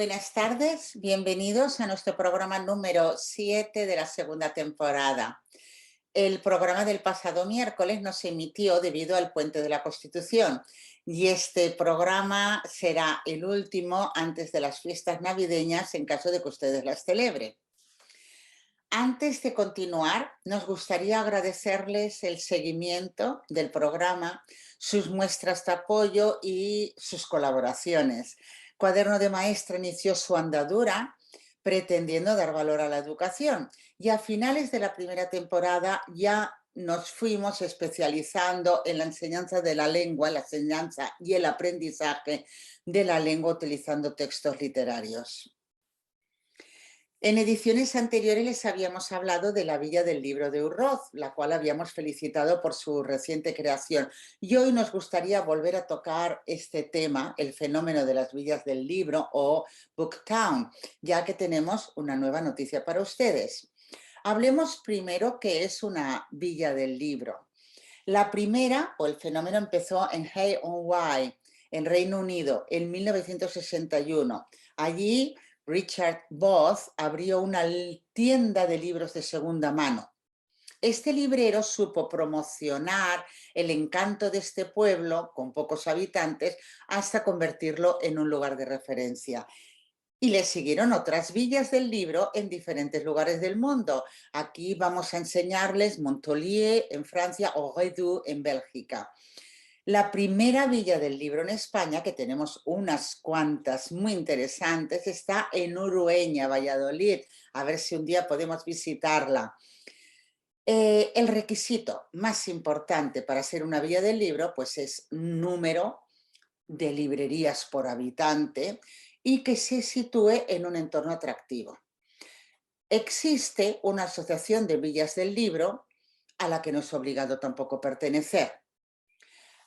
Buenas tardes, bienvenidos a nuestro programa número 7 de la segunda temporada. El programa del pasado miércoles no se emitió debido al Puente de la Constitución y este programa será el último antes de las fiestas navideñas en caso de que ustedes las celebren. Antes de continuar, nos gustaría agradecerles el seguimiento del programa, sus muestras de apoyo y sus colaboraciones. Cuaderno de Maestra inició su andadura pretendiendo dar valor a la educación y a finales de la primera temporada ya nos fuimos especializando en la enseñanza de la lengua, la enseñanza y el aprendizaje de la lengua utilizando textos literarios. En ediciones anteriores les habíamos hablado de la Villa del Libro de Urroz, la cual habíamos felicitado por su reciente creación. Y hoy nos gustaría volver a tocar este tema, el fenómeno de las villas del libro o Booktown, ya que tenemos una nueva noticia para ustedes. Hablemos primero qué es una villa del libro. La primera, o el fenómeno, empezó en Hay-on-Wye, en Reino Unido, en 1961. Allí Richard Booth abrió una tienda de libros de segunda mano. Este librero supo promocionar el encanto de este pueblo, con pocos habitantes, hasta convertirlo en un lugar de referencia. Y le siguieron otras villas del libro en diferentes lugares del mundo. Aquí vamos a enseñarles Montpellier en Francia o Redou en Bélgica. La primera villa del libro en España, que tenemos unas cuantas muy interesantes, está en Urueña, Valladolid. A ver si un día podemos visitarla. El requisito más importante para ser una villa del libro, pues es número de librerías por habitante y que se sitúe en un entorno atractivo. Existe una asociación de villas del libro a la que no es obligado tampoco pertenecer.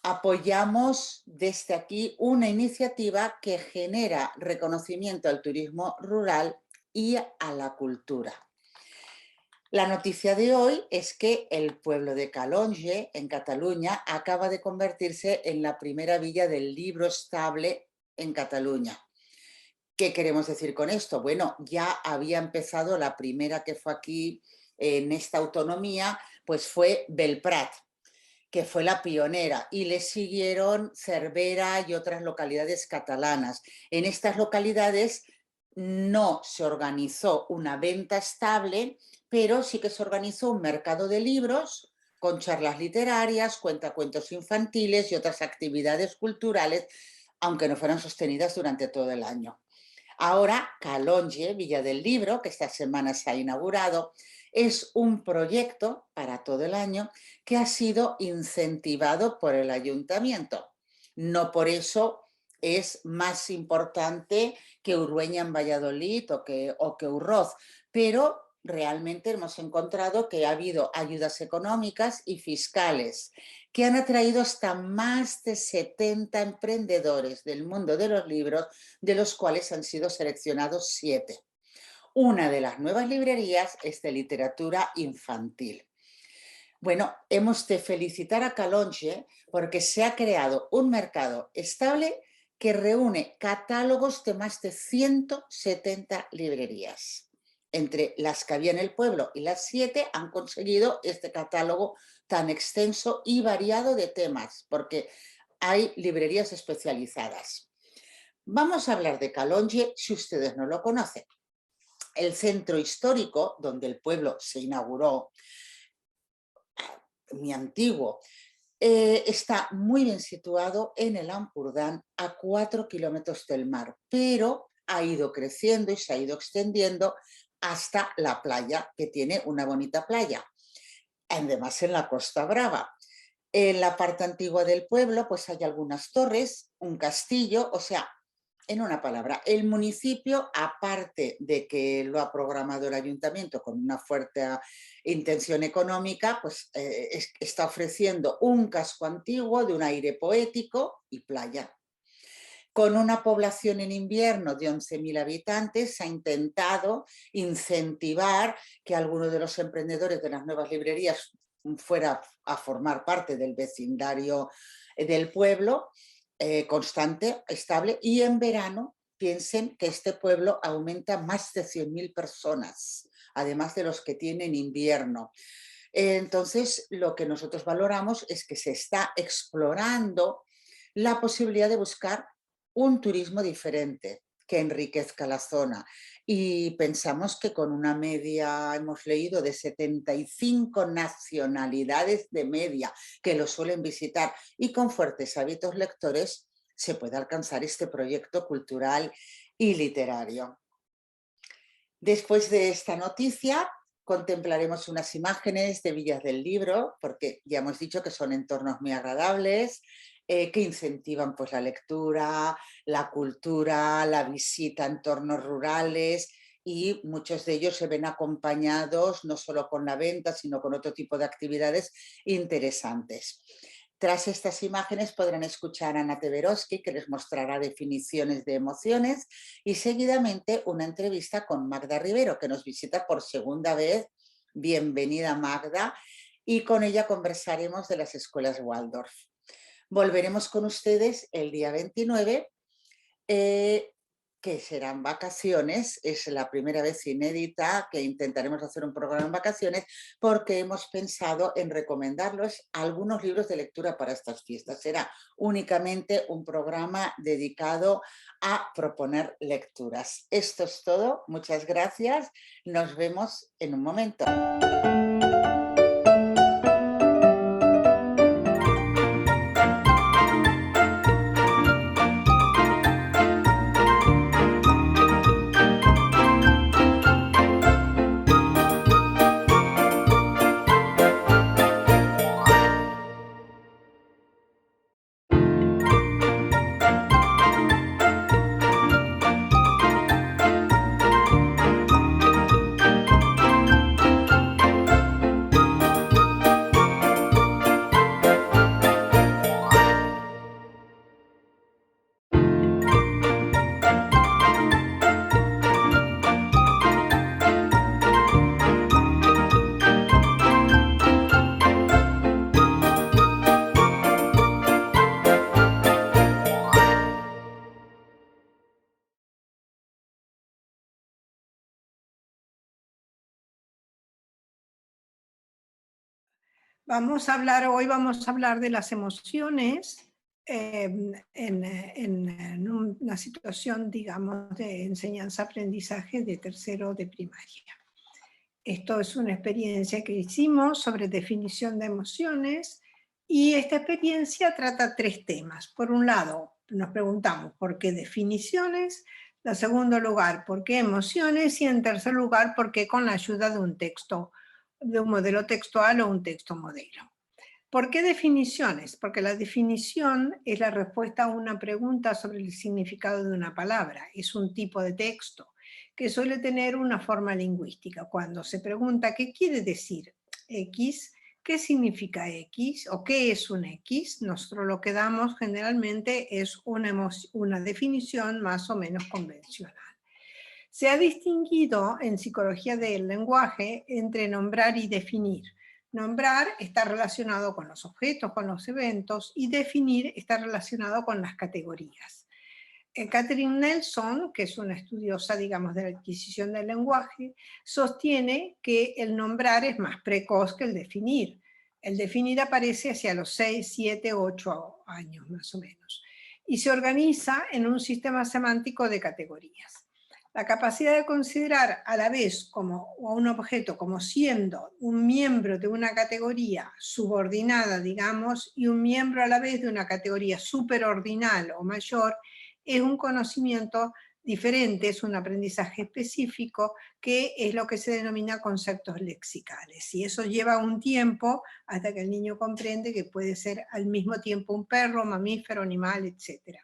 Apoyamos desde aquí una iniciativa que genera reconocimiento al turismo rural y a la cultura. La noticia de hoy es que el pueblo de Calonge, en Cataluña, acaba de convertirse en la primera villa del libro estable en Cataluña. ¿Qué queremos decir con esto? Bueno, ya había empezado la primera que fue aquí en esta autonomía, pues fue Belprat, que fue la pionera, y le siguieron Cervera y otras localidades catalanas. En estas localidades no se organizó una venta estable, pero sí que se organizó un mercado de libros con charlas literarias, cuentacuentos infantiles y otras actividades culturales, aunque no fueran sostenidas durante todo el año. Ahora, Calonge, Villa del Libro, que esta semana se ha inaugurado, es un proyecto para todo el año que ha sido incentivado por el ayuntamiento. No por eso es más importante que Urueña en Valladolid o que Urroz, pero realmente hemos encontrado que ha habido ayudas económicas y fiscales que han atraído hasta más de 70 emprendedores del mundo de los libros, de los cuales han sido seleccionados 7. Una de las nuevas librerías es de literatura infantil. Bueno, hemos de felicitar a Calonge porque se ha creado un mercado estable que reúne catálogos de más de 170 librerías. Entre las que había en el pueblo y las 7 han conseguido este catálogo tan extenso y variado de temas, porque hay librerías especializadas. Vamos a hablar de Calonge si ustedes no lo conocen. El centro histórico, donde el pueblo se inauguró, muy antiguo, está muy bien situado en el Ampurdán, a 4 kilómetros del mar, pero ha ido creciendo y se ha ido extendiendo hasta la playa, que tiene una bonita playa, además en la Costa Brava. En la parte antigua del pueblo pues hay algunas torres, un castillo, o sea, en una palabra, el municipio, aparte de que lo ha programado el ayuntamiento con una fuerte intención económica, pues está ofreciendo un casco antiguo de un aire poético y playa. Con una población en invierno de 11.000 habitantes, se ha intentado incentivar que alguno de los emprendedores de las nuevas librerías fuera a formar parte del vecindario del pueblo, constante, estable, y en verano piensen que este pueblo aumenta más de 100.000 personas, además de los que tienen invierno. Entonces, lo que nosotros valoramos es que se está explorando la posibilidad de buscar un turismo diferente que enriquezca la zona. Y pensamos que con una media, hemos leído, de 75 nacionalidades de media que lo suelen visitar y con fuertes hábitos lectores, se puede alcanzar este proyecto cultural y literario. Después de esta noticia, contemplaremos unas imágenes de Villas del Libro, porque ya hemos dicho que son entornos muy agradables, que incentivan pues, la lectura, la cultura, la visita a entornos rurales, y muchos de ellos se ven acompañados no solo con la venta, sino con otro tipo de actividades interesantes. Tras estas imágenes podrán escuchar a Ana Teberoski, que les mostrará definiciones de emociones, y seguidamente una entrevista con Magda Rivero, que nos visita por segunda vez. Bienvenida, Magda, y con ella conversaremos de las escuelas Waldorf. Volveremos con ustedes el día 29, que serán vacaciones. Es la primera vez inédita que intentaremos hacer un programa en vacaciones, porque hemos pensado en recomendarles algunos libros de lectura para estas fiestas. Será únicamente un programa dedicado a proponer lecturas. Esto es todo. Muchas gracias. Nos vemos en un momento. Vamos a hablar de las emociones en una situación, digamos, de enseñanza-aprendizaje de tercero de primaria. Esto es una experiencia que hicimos sobre definición de emociones, y esta experiencia trata 3 temas. Por un lado, nos preguntamos por qué definiciones, en segundo lugar, por qué emociones, y en tercer lugar, por qué con la ayuda de un texto, de un modelo textual o un texto modelo. ¿Por qué definiciones? Porque la definición es la respuesta a una pregunta sobre el significado de una palabra. Es un tipo de texto que suele tener una forma lingüística. Cuando se pregunta qué quiere decir X, qué significa X o qué es un X, nosotros lo que damos generalmente es una definición más o menos convencional. Se ha distinguido en psicología del lenguaje entre nombrar y definir. Nombrar está relacionado con los objetos, con los eventos, y definir está relacionado con las categorías. Catherine Nelson, que es una estudiosa, digamos, de la adquisición del lenguaje, sostiene que el nombrar es más precoz que el definir. El definir aparece hacia los 6, 7, 8 años más o menos, y se organiza en un sistema semántico de categorías. La capacidad de considerar a la vez a un objeto como siendo un miembro de una categoría subordinada, digamos, y un miembro a la vez de una categoría superordinal o mayor, es un conocimiento diferente, es un aprendizaje específico, que es lo que se denomina conceptos lexicales. Y eso lleva un tiempo hasta que el niño comprende que puede ser al mismo tiempo un perro, mamífero, animal, etc.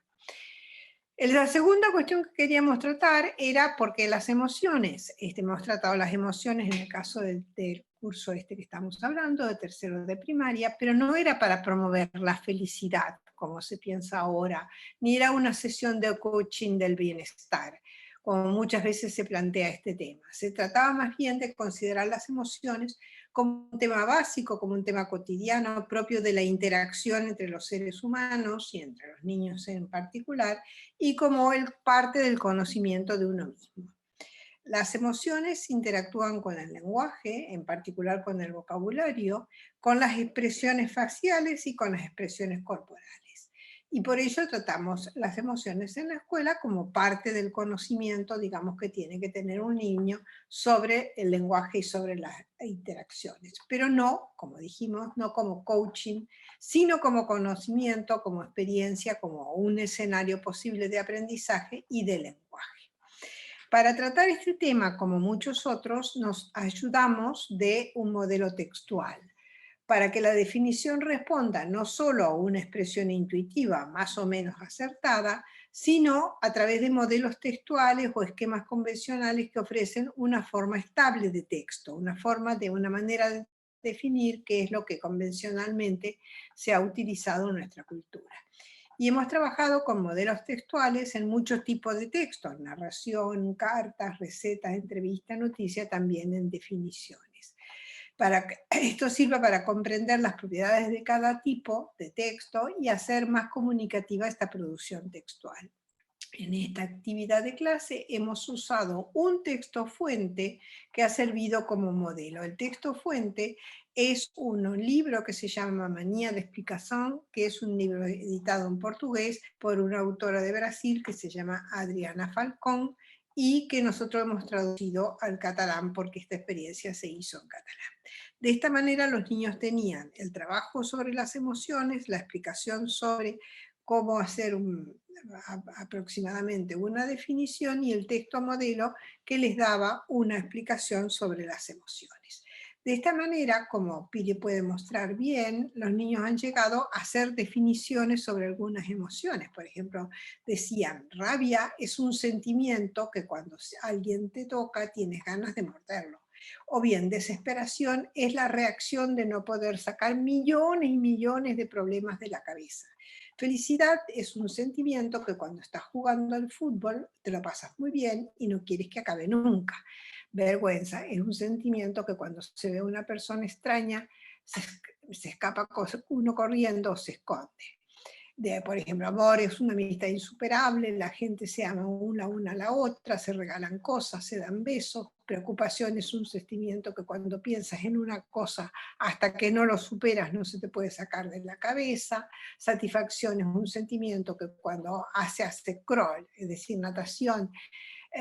La segunda cuestión que queríamos tratar era por qué las emociones. Hemos tratado las emociones en el caso del curso que estamos hablando, de tercero de primaria, pero no era para promover la felicidad, como se piensa ahora, ni era una sesión de coaching del bienestar, como muchas veces se plantea este tema. Se trataba más bien de considerar las emociones como un tema básico, como un tema cotidiano, propio de la interacción entre los seres humanos y entre los niños en particular, y como parte del conocimiento de uno mismo. Las emociones interactúan con el lenguaje, en particular con el vocabulario, con las expresiones faciales y con las expresiones corporales. Y por ello tratamos las emociones en la escuela como parte del conocimiento, digamos, que tiene que tener un niño sobre el lenguaje y sobre las interacciones. Pero no, como dijimos, no como coaching, sino como conocimiento, como experiencia, como un escenario posible de aprendizaje y de lenguaje. Para tratar este tema, como muchos otros, nos ayudamos de un modelo textual, para que la definición responda no solo a una expresión intuitiva más o menos acertada, sino a través de modelos textuales o esquemas convencionales que ofrecen una forma estable de texto, una manera de definir qué es lo que convencionalmente se ha utilizado en nuestra cultura. Y hemos trabajado con modelos textuales en muchos tipos de textos: narración, cartas, recetas, entrevistas, noticias, también en definiciones. Esto sirve para comprender las propiedades de cada tipo de texto y hacer más comunicativa esta producción textual. En esta actividad de clase hemos usado un texto fuente que ha servido como modelo. El texto fuente es un libro que se llama Manía de Explicación, que es un libro editado en portugués por una autora de Brasil que se llama Adriana Falcón, y que nosotros hemos traducido al catalán porque esta experiencia se hizo en catalán. De esta manera los niños tenían el trabajo sobre las emociones, la explicación sobre cómo hacer aproximadamente una definición, y el texto modelo que les daba una explicación sobre las emociones. De esta manera, como Piri puede mostrar bien, los niños han llegado a hacer definiciones sobre algunas emociones. Por ejemplo, decían: rabia es un sentimiento que cuando alguien te toca tienes ganas de morderlo. O bien, desesperación es la reacción de no poder sacar millones y millones de problemas de la cabeza. Felicidad es un sentimiento que cuando estás jugando al fútbol te lo pasas muy bien y no quieres que acabe nunca. Vergüenza es un sentimiento que cuando se ve a una persona extraña se escapa uno corriendo o se esconde. Por ejemplo, amor es una amistad insuperable, la gente se ama una a la otra, se regalan cosas, se dan besos. Preocupación es un sentimiento que cuando piensas en una cosa hasta que no lo superas no se te puede sacar de la cabeza. Satisfacción es un sentimiento que cuando hace crawl, es decir, natación,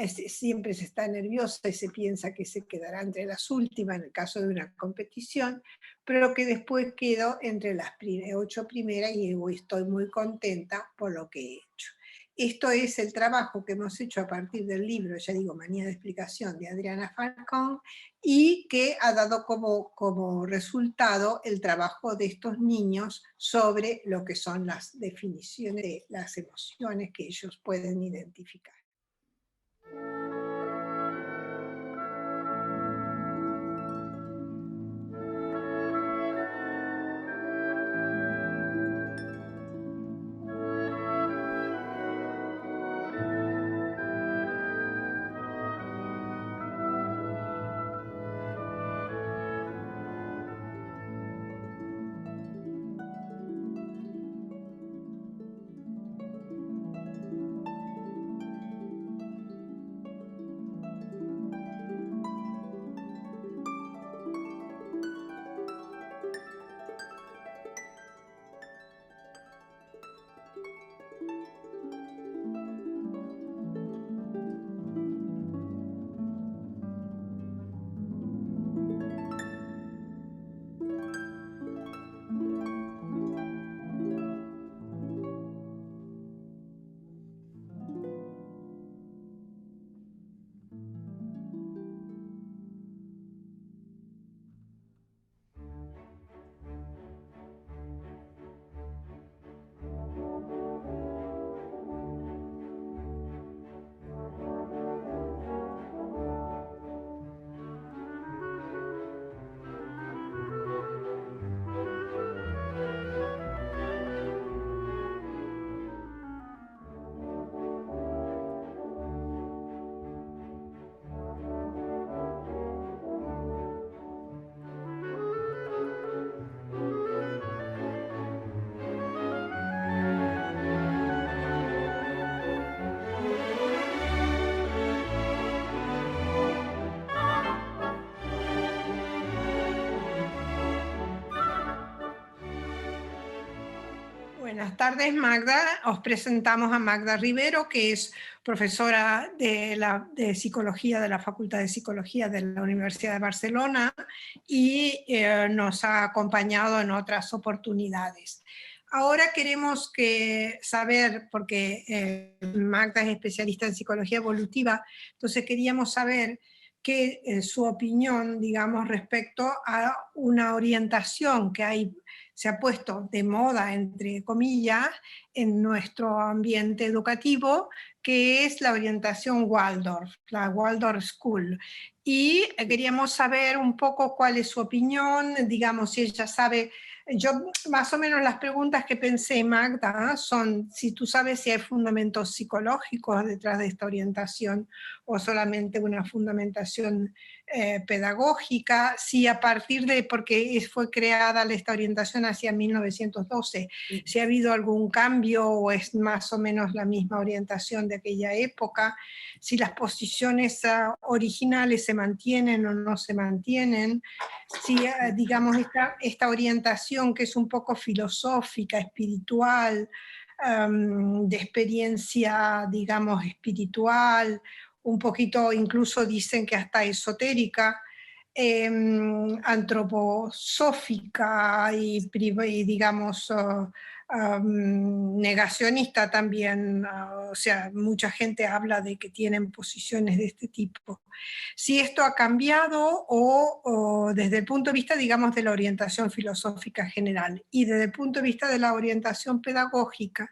siempre se está nerviosa y se piensa que se quedará entre las últimas en el caso de una competición, pero que después quedo entre las 8 primeras y estoy muy contenta por lo que he hecho. Esto es el trabajo que hemos hecho a partir del libro, ya digo, Manía de Explicación, de Adriana Falcón, y que ha dado como resultado el trabajo de estos niños sobre lo que son las definiciones de las emociones que ellos pueden identificar. Buenas tardes, Magda. Os presentamos a Magda Rivero, que es profesora de Psicología de la Facultad de Psicología de la Universidad de Barcelona y nos ha acompañado en otras oportunidades. Ahora queremos saber, porque Magda es especialista en psicología evolutiva, entonces queríamos saber su opinión, digamos, respecto a una orientación que se ha puesto de moda, entre comillas, en nuestro ambiente educativo, que es la orientación Waldorf, la Waldorf School. Y queríamos saber un poco cuál es su opinión, digamos, si ella sabe. Yo más o menos las preguntas que pensé, Magda, son si tú sabes si hay fundamentos psicológicos detrás de esta orientación o solamente una fundamentación pedagógica, si a partir de, porque fue creada esta orientación hacia 1912, si ha habido algún cambio o es más o menos la misma orientación de aquella época, si las posiciones originales se mantienen o no se mantienen, si digamos esta orientación que es un poco filosófica, espiritual, de experiencia, digamos, espiritual, un poquito incluso dicen que hasta esotérica, antroposófica y digamos negacionista también, o sea, mucha gente habla de que tienen posiciones de este tipo. Si esto ha cambiado o desde el punto de vista, digamos, de la orientación filosófica general y desde el punto de vista de la orientación pedagógica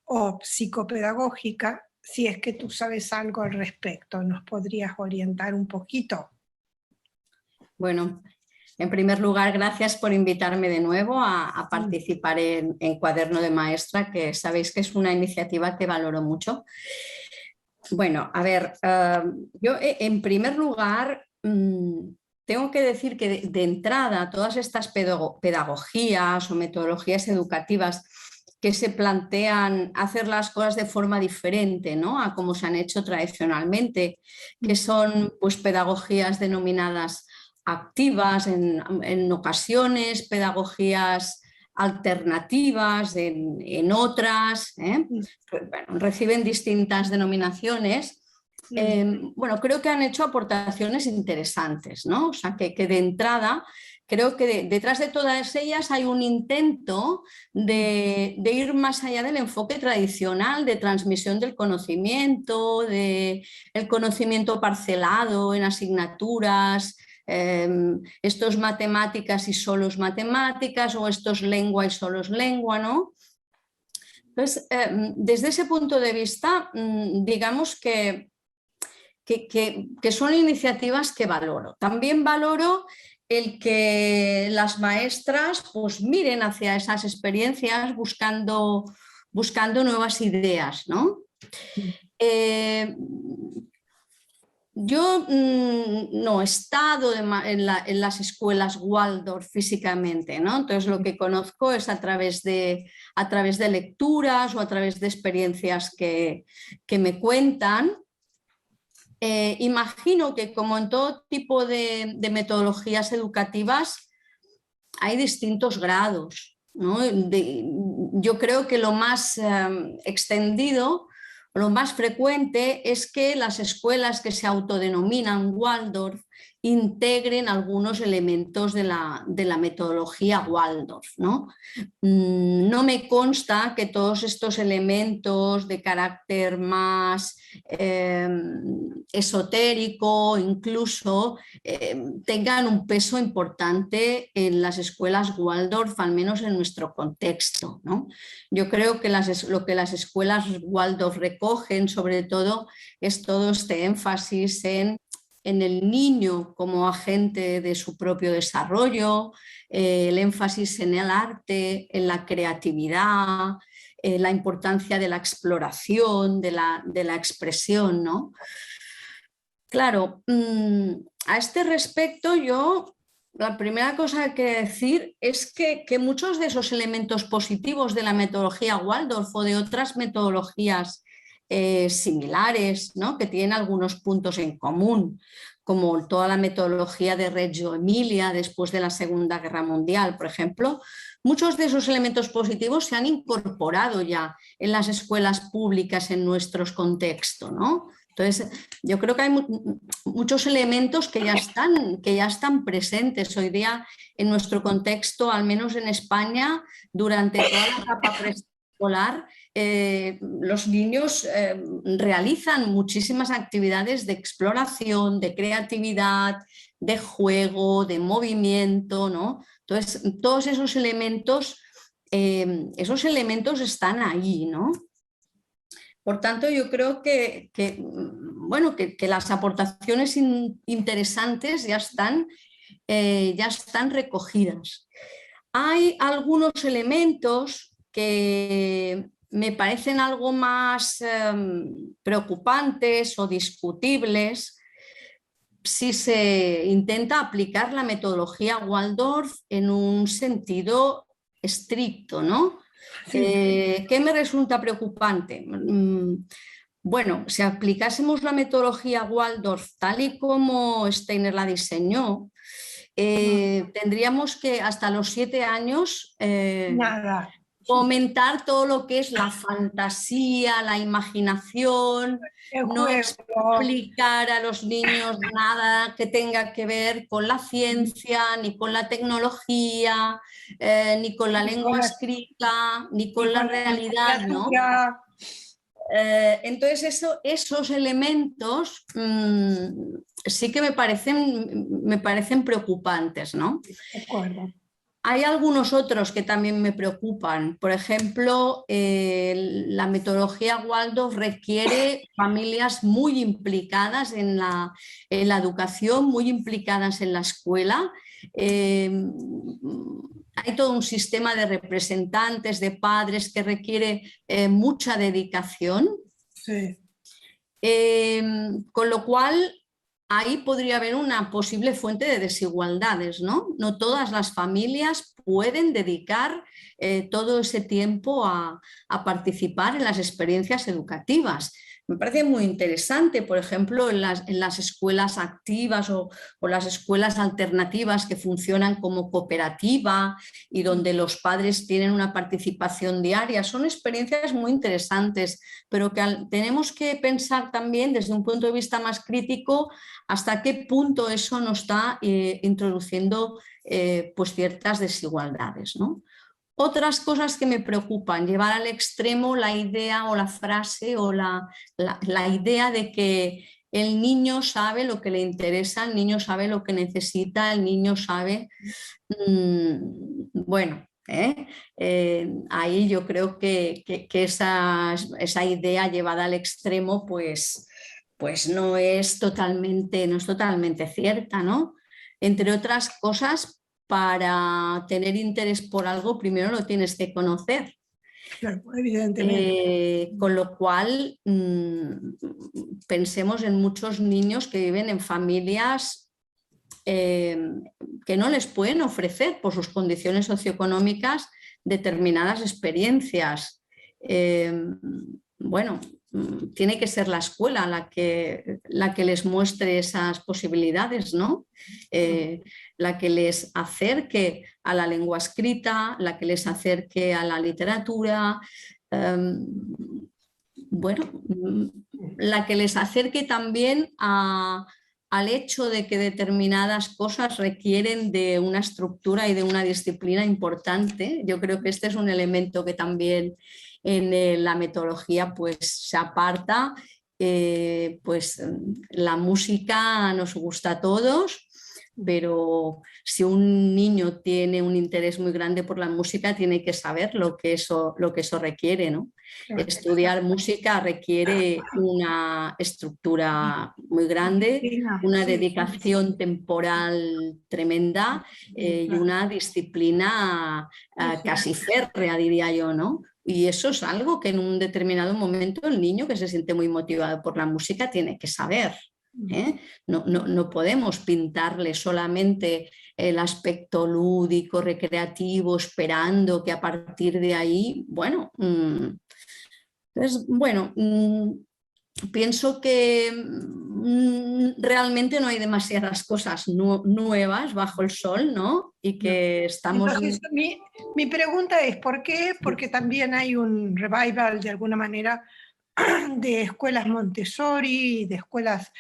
o psicopedagógica, si es que tú sabes algo al respecto, ¿nos podrías orientar un poquito? Bueno, en primer lugar, gracias por invitarme de nuevo a participar en Cuaderno de Maestra, que sabéis que es una iniciativa que valoro mucho. Bueno, a ver, yo en primer lugar tengo que decir que de entrada todas estas pedagogías o metodologías educativas que se plantean hacer las cosas de forma diferente, ¿no?, a como se han hecho tradicionalmente, que son pues pedagogías denominadas activas en ocasiones, pedagogías alternativas en otras, bueno, reciben distintas denominaciones. Bueno, creo que han hecho aportaciones interesantes, ¿no? O sea, que de entrada creo que detrás de todas ellas hay un intento de ir más allá del enfoque tradicional de transmisión del conocimiento, del conocimiento parcelado en asignaturas, esto es matemáticas y solo es matemáticas, o esto es lengua y solo es lengua, ¿no? Entonces, desde ese punto de vista, digamos que son iniciativas que valoro. También valoro el que las maestras pues miren hacia esas experiencias buscando nuevas ideas, ¿no? Yo no he estado en las escuelas Waldorf físicamente, ¿no? Entonces lo que conozco es a través de lecturas o a través de experiencias que me cuentan. Imagino que como en todo tipo de metodologías educativas hay distintos grados, ¿no? Yo creo que lo más extendido, lo más frecuente es que las escuelas que se autodenominan Waldorf integren algunos elementos de la metodología Waldorf, ¿no? No me consta que todos estos elementos de carácter más esotérico incluso tengan un peso importante en las escuelas Waldorf, al menos en nuestro contexto, ¿no? Yo creo que lo que las escuelas Waldorf recogen sobre todo es todo este énfasis en el niño como agente de su propio desarrollo, el énfasis en el arte, en la creatividad, la importancia de la exploración, de la expresión, ¿no? Claro, a este respecto yo la primera cosa que quiero decir es que muchos de esos elementos positivos de la metodología Waldorf o de otras metodologías similares, ¿no?, que tienen algunos puntos en común, como toda la metodología de Reggio Emilia después de la Segunda Guerra Mundial, por ejemplo, muchos de esos elementos positivos se han incorporado ya en las escuelas públicas en nuestros contextos, ¿no? Entonces, yo creo que hay muchos elementos que ya están presentes hoy día en nuestro contexto, al menos en España, durante toda la etapa preescolar. Los niños realizan muchísimas actividades de exploración, de creatividad, de juego, de movimiento, ¿no? Entonces, todos esos elementos están ahí, ¿no? Por tanto, yo creo que las aportaciones interesantes ya están recogidas. Hay algunos elementos que me parecen algo más preocupantes o discutibles si se intenta aplicar la metodología Waldorf en un sentido estricto, ¿no? Sí. ¿Qué me resulta preocupante? Bueno, si aplicásemos la metodología Waldorf tal y como Steiner la diseñó, tendríamos que hasta los 7 años Nada. fomentar todo lo que es la fantasía, la imaginación, no explicar a los niños nada que tenga que ver con la ciencia, ni con la tecnología, ni con la lengua escrita, ni con la realidad, ¿no? Entonces esos elementos sí que me parecen preocupantes, ¿no? De acuerdo. Hay algunos otros que también me preocupan. Por ejemplo, la metodología Waldorf requiere familias muy implicadas en la educación, muy implicadas en la escuela. Hay todo un sistema de representantes, de padres que requiere mucha dedicación. Sí. Con lo cual, ahí podría haber una posible fuente de desigualdades, ¿no? No todas las familias pueden dedicar todo ese tiempo a participar en las experiencias educativas. Me parece muy interesante, por ejemplo, en las escuelas activas o las escuelas alternativas que funcionan como cooperativa y donde los padres tienen una participación diaria. Son experiencias muy interesantes, pero que tenemos que pensar también desde un punto de vista más crítico hasta qué punto eso nos está introduciendo pues ciertas desigualdades, ¿no? Otras cosas que me preocupan, llevar al extremo la idea o la frase o la idea de que el niño sabe lo que le interesa, el niño sabe lo que necesita, el niño sabe... bueno, ahí yo creo que esa idea llevada al extremo pues no es totalmente cierta, ¿no? Entre otras cosas, para tener interés por algo, primero lo tienes que conocer. Claro, evidentemente. Con lo cual, pensemos en muchos niños que viven en familias que no les pueden ofrecer por sus condiciones socioeconómicas determinadas experiencias. Bueno, tiene que ser la escuela la que les muestre esas posibilidades, ¿no? La que les acerque a la lengua escrita, la que les acerque a la literatura, bueno, la que les acerque también al hecho de que determinadas cosas requieren de una estructura y de una disciplina importante. Yo creo que este es un elemento que también en la metodología pues se aparta. Pues la música nos gusta a todos, pero si un niño tiene un interés muy grande por la música, tiene que saber lo que eso requiere, ¿no? Estudiar música requiere una estructura muy grande, una dedicación temporal tremenda y una disciplina casi férrea, diría yo, ¿no? Y eso es algo que en un determinado momento el niño que se siente muy motivado por la música tiene que saber. No podemos pintarle solamente el aspecto lúdico, recreativo, esperando que a partir de ahí, bueno, entonces, bueno, pienso que realmente no hay demasiadas cosas nuevas bajo el sol, ¿no? Y que estamos... Entonces, mi pregunta es, ¿por qué? Porque también hay un revival, de alguna manera, de escuelas Montessori, de escuelas,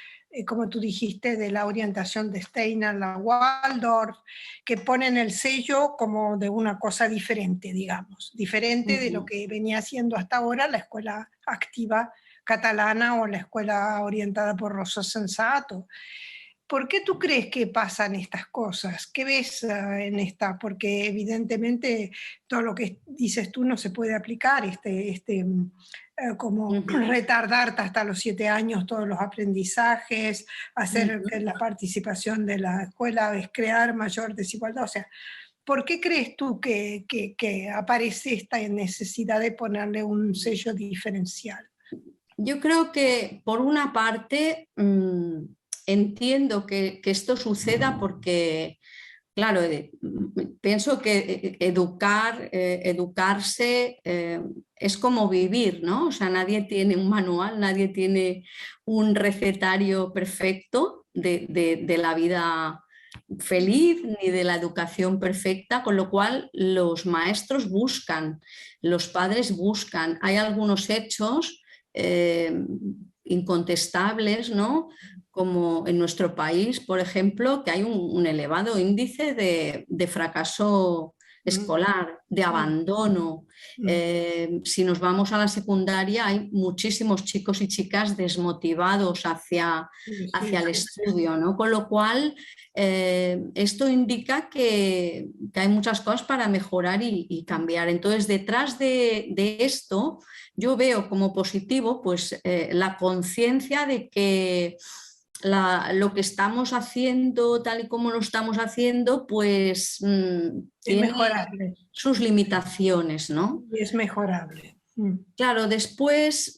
como tú dijiste, de la orientación de Steiner, la Waldorf, que ponen el sello como de una cosa diferente, digamos, diferente de lo que venía haciendo hasta ahora la escuela activa catalana o la escuela orientada por Rosso Sensato. ¿Por qué tú crees que pasan estas cosas? ¿Qué ves en esta? Porque evidentemente todo lo que dices tú no se puede aplicar, como retardar hasta los 7 años todos los aprendizajes, hacer que la participación de la escuela es crear mayor desigualdad. O sea, ¿por qué crees tú que aparece esta necesidad de ponerle un sello diferencial? Yo creo que por una parte entiendo que esto suceda porque, claro, pienso que educarse es como vivir, ¿no? O sea, nadie tiene un manual, nadie tiene un recetario perfecto de la vida feliz ni de la educación perfecta, con lo cual los maestros buscan, los padres buscan. Hay algunos hechos incontestables, ¿no? Como en nuestro país, por ejemplo, que hay un elevado índice de fracaso escolar, de abandono. Si nos vamos a la secundaria, hay muchísimos chicos y chicas desmotivados hacia el estudio, ¿no? Con lo cual, esto indica que hay muchas cosas para mejorar y cambiar. Entonces, detrás de esto, yo veo como positivo pues, la conciencia de que lo que estamos haciendo, tal y como lo estamos haciendo, pues tiene sus limitaciones, ¿no? Y es mejorable. Claro, después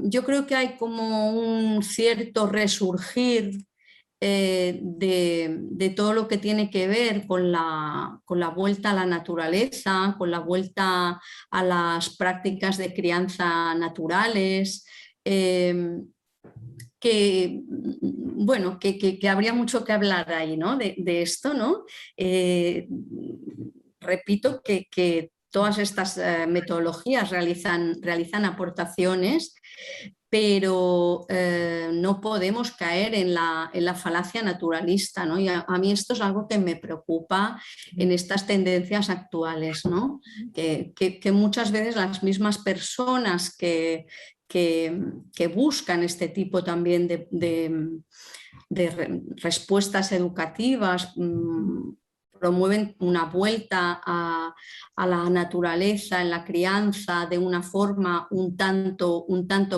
yo creo que hay como un cierto resurgir de todo lo que tiene que ver con la vuelta a la naturaleza, con la vuelta a las prácticas de crianza naturales, bueno, que habría mucho que hablar ahí, ¿no? de esto, ¿no? Repito que todas estas metodologías realizan aportaciones, pero no podemos caer en la falacia naturalista, ¿no? Y a mí esto es algo que me preocupa en estas tendencias actuales, ¿no? Que muchas veces las mismas personas que buscan este tipo también de respuestas educativas, promueven una vuelta a la naturaleza en la crianza de una forma un tanto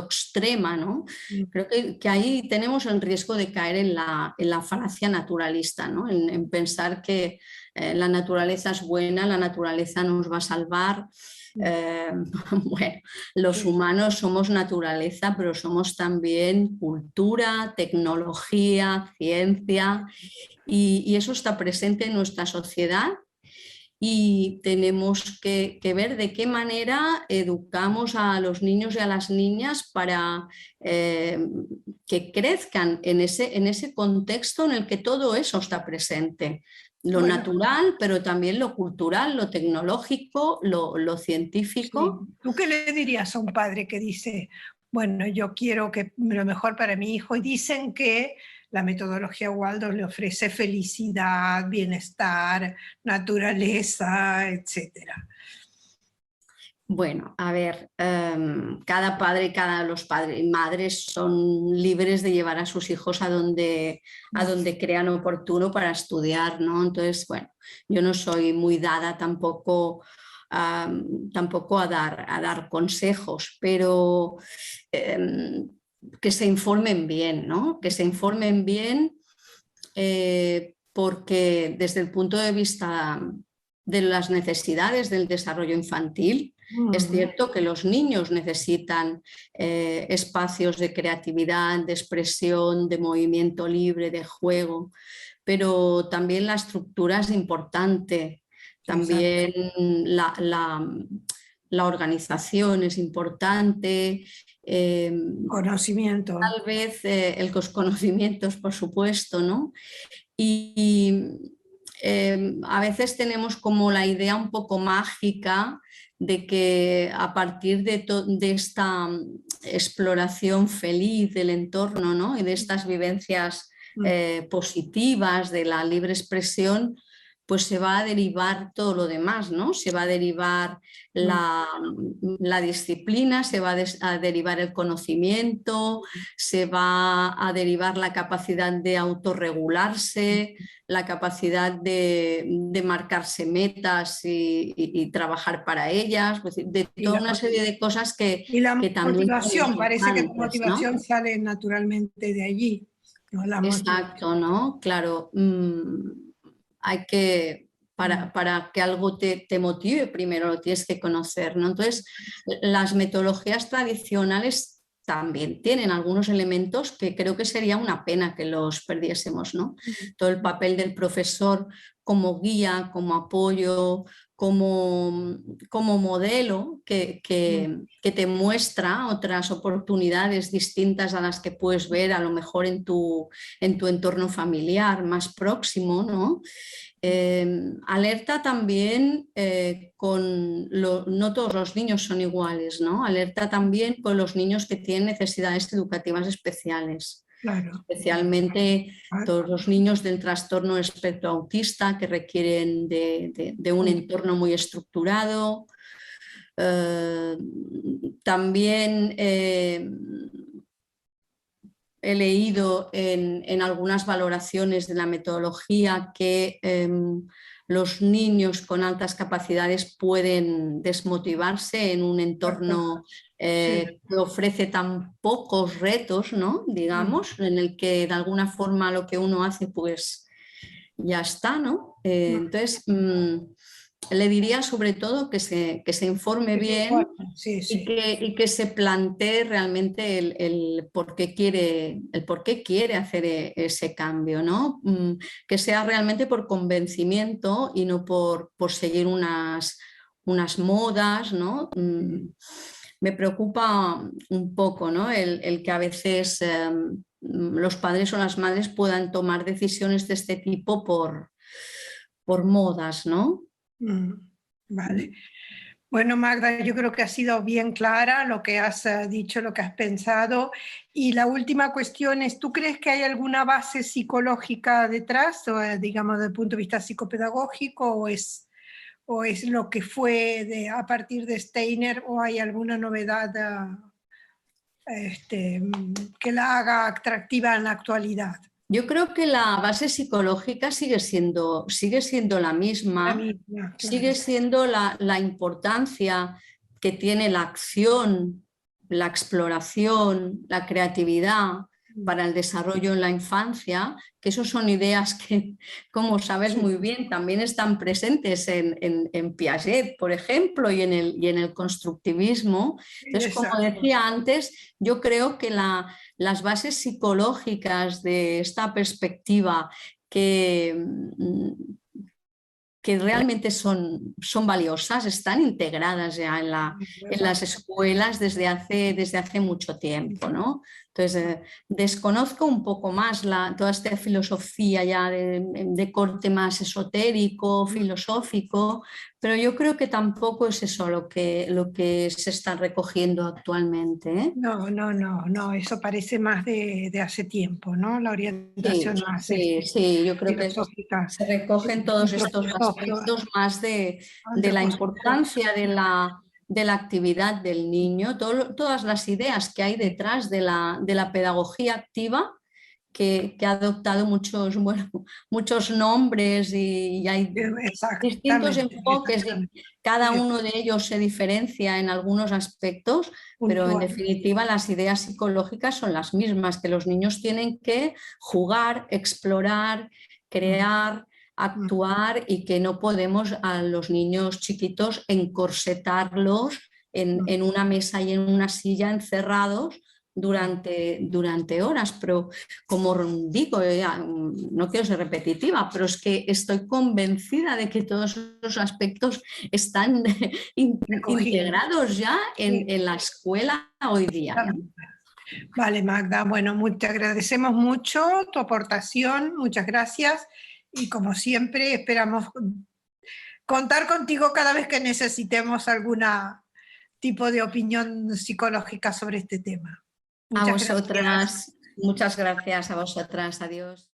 extrema, ¿no? Creo que ahí tenemos el riesgo de caer en la falacia naturalista, ¿no? En pensar que la naturaleza es buena, la naturaleza nos va a salvar. Bueno, los humanos somos naturaleza, pero somos también cultura, tecnología, ciencia, y eso está presente en nuestra sociedad y tenemos que ver de qué manera educamos a los niños y a las niñas para que crezcan en ese contexto en el que todo eso está presente. Lo natural, pero también lo cultural, lo tecnológico, lo científico. Sí. ¿Tú qué le dirías a un padre que dice, bueno, yo quiero que lo mejor para mi hijo, y dicen que la metodología Waldorf le ofrece felicidad, bienestar, naturaleza, etcétera? Bueno, a ver, cada padre, los padres y madres son libres de llevar a sus hijos a donde crean oportuno para estudiar, ¿no? Entonces, bueno, yo no soy muy dada tampoco a dar consejos, pero que se informen bien, ¿no? Que se informen bien porque desde el punto de vista de las necesidades del desarrollo infantil, es cierto que los niños necesitan espacios de creatividad, de expresión, de movimiento libre, de juego, pero también la estructura es importante, también la organización es importante Conocimiento. Tal vez los conocimientos, por supuesto, ¿no? Y a veces tenemos como la idea un poco mágica de que a partir de esta exploración feliz del entorno, ¿no? Y de estas vivencias positivas de la libre expresión, pues se va a derivar todo lo demás, ¿no? Se va a derivar la disciplina, se va a derivar el conocimiento, se va a derivar la capacidad de autorregularse, la capacidad de marcarse metas y trabajar para ellas, pues, de toda una serie de cosas que también... Motivación, parece que la motivación, ¿no? sale naturalmente de allí, ¿no? Exacto, ¿no? Claro. Hay que, para que algo te motive, primero lo tienes que conocer, ¿no? Entonces, las metodologías tradicionales también tienen algunos elementos que creo que sería una pena que los perdiésemos, ¿no? Todo el papel del profesor como guía, como apoyo, como modelo que te muestra otras oportunidades distintas a las que puedes ver a lo mejor en tu entorno familiar más próximo, ¿no? Alerta también no todos los niños son iguales, ¿no? Alerta también con los niños que tienen necesidades educativas especiales. Claro. Especialmente todos los niños del trastorno espectro autista que requieren de un entorno muy estructurado. También he leído en algunas valoraciones de la metodología que los niños con altas capacidades pueden desmotivarse en un entorno que ofrece tan pocos retos, ¿no? Digamos, en el que de alguna forma lo que uno hace pues ya está, ¿no? Entonces le diría sobre todo que se informe bien y que se plantee realmente el por qué quiere hacer ese cambio, ¿no? Que sea realmente por convencimiento y no por seguir unas modas, ¿no? Me preocupa un poco, ¿no? el que a veces los padres o las madres puedan tomar decisiones de este tipo por modas, ¿no? Vale. Bueno, Magda, yo creo que has sido bien clara lo que has dicho, lo que has pensado. Y la última cuestión es, ¿tú crees que hay alguna base psicológica detrás, o, digamos, desde el punto de vista psicopedagógico, o es lo que fue a partir de Steiner, o hay alguna novedad que la haga atractiva en la actualidad? Yo creo que la base psicológica sigue siendo la misma, claro. Sigue siendo la importancia que tiene la acción, la exploración, la creatividad para el desarrollo en la infancia, que esos son ideas que, como sabes muy bien, también están presentes en Piaget, por ejemplo, y en el constructivismo. Entonces, como decía antes, yo creo que las bases psicológicas de esta perspectiva que realmente son valiosas, están integradas ya en las escuelas desde hace mucho tiempo, ¿no? Entonces, desconozco un poco más toda esta filosofía ya de corte más esotérico, filosófico, pero yo creo que tampoco es eso lo que se está recogiendo actualmente, ¿eh? No, eso parece más de hace tiempo, ¿no? La orientación más sí, yo creo que se recogen todos estos aspectos más de la importancia de la actividad del niño, todas las ideas que hay detrás de la pedagogía activa, que ha adoptado muchos nombres y hay distintos enfoques, cada uno de ellos se diferencia en algunos aspectos, pero en definitiva las ideas psicológicas son las mismas, que los niños tienen que jugar, explorar, crear, actuar, y que no podemos a los niños chiquitos encorsetarlos en una mesa y en una silla encerrados, durante horas, pero como digo, no quiero ser repetitiva, pero es que estoy convencida de que todos esos aspectos están integrados ya en la escuela hoy día. Vale, Magda, bueno, te agradecemos mucho tu aportación, muchas gracias, y como siempre esperamos contar contigo cada vez que necesitemos algún tipo de opinión psicológica sobre este tema. A vosotras, muchas gracias a vosotras, adiós.